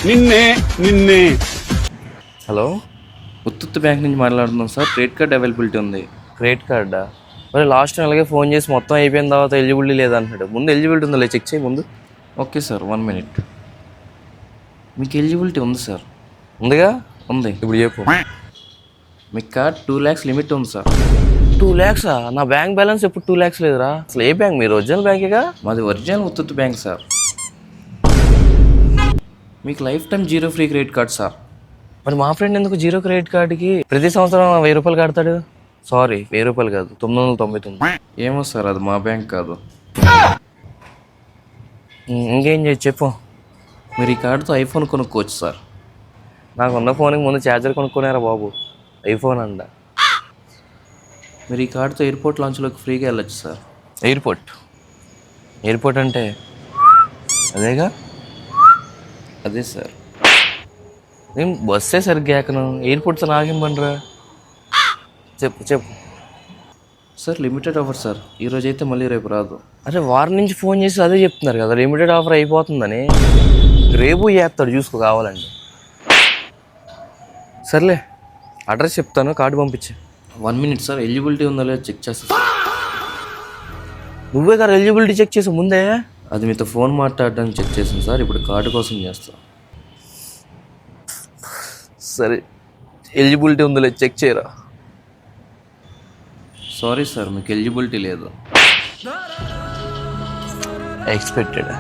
నిన్నే నిన్నే హలో, ఉత్తుత్తి బ్యాంక్ నుంచి మాట్లాడుతున్నాం సార్. క్రెడిట్ కార్డ్ అవైలబిలిటీ ఉంది. క్రెడిట్ కార్డా? మరి లాస్ట్ టైం అలాగే ఫోన్ చేసి మొత్తం అయిపోయిన తర్వాత ఎలిజిబిలిటీ లేదంటున్నాడు. ముందు ఎలిజిబిలిటీ ఉందో చెక్ చేయి ముందు. Okay sir, 1 minute. మీకు ఎలిజిబిలిటీ ఉంది సార్. ఉందిగా? ఉంది. ఇప్పుడు చెప్పు. మీ కార్డ్ 2 lakhs లిమిట్ ఉంది సార్. 2 lakhs? నా బ్యాంక్ బ్యాలెన్స్ ఎప్పుడు 2 lakhs లేదురా. అసలు ఏ బ్యాంక్? మీరు ఒరిజినల్ బ్యాంకేగా? మాది ఒరిజినల్ ఉత్తుత్తి బ్యాంక్ సార్. మీకు life time 0 free credit card sir. మరి మా ఫ్రెండ్ ఎందుకు 0 క్రెడిట్ కార్డుకి ప్రతి సంవత్సరం 1000 రూపాయలు కడతాడు? సారీ, 1000 రూపాయలు కాదు, 999. ఏమో సార్, అది మా బ్యాంక్ కాదు. ఇంకేం చేయొచ్చు చెప్పు. మీరు ఈ కార్డుతో ఐఫోన్ కొనుక్కోవచ్చు సార్. నాకు ఉన్న ఫోన్కి ముందు ఛార్జర్ కొనుక్కున్నారా బాబు? ఐఫోన్ అంట. మీరు ఈ కార్డుతో ఎయిర్పోర్ట్ లాంచ్లోకి ఫ్రీగా వెళ్ళొచ్చు సార్. ఎయిర్పోర్ట్ అంటే అదేగా? అదే సార్. నేను బస్సే సరిగ్గా ఎక్కను, ఎయిర్పోర్ట్తో నాకేం పండురా? చెప్పు సార్. Limited offer sir. ఈరోజు అయితే మళ్ళీ రేపు రాదు. అరే, వారం నుంచి ఫోన్ చేసి అదే చెప్తున్నారు కదా, లిమిటెడ్ ఆఫర్ అయిపోతుందని. రేపు చేస్తాడు, చూసుకో కావాలండి. సర్లే, అడ్రస్ చెప్తాను, కార్డు పంపించే. 1 మినిట్ సార్. ఎలిజిబిలిటీ ఉందో లేదో చెక్ చేస్తా. నువ్వే కదా ఎలిజిబిలిటీ చెక్ చేసావు ముందే. అది మీతో ఫోన్ మాట్లాడడానికి చెక్ చేసాను సార్. ఇప్పుడు కార్డు కోసం చేస్తా. సరే, ఎలిజిబిలిటీ ఉందో లేదు చెక్ చేయరా. సారీ సార్, మీకు ఎలిజిబిలిటీ లేదు. ఎక్స్పెక్టెడ్.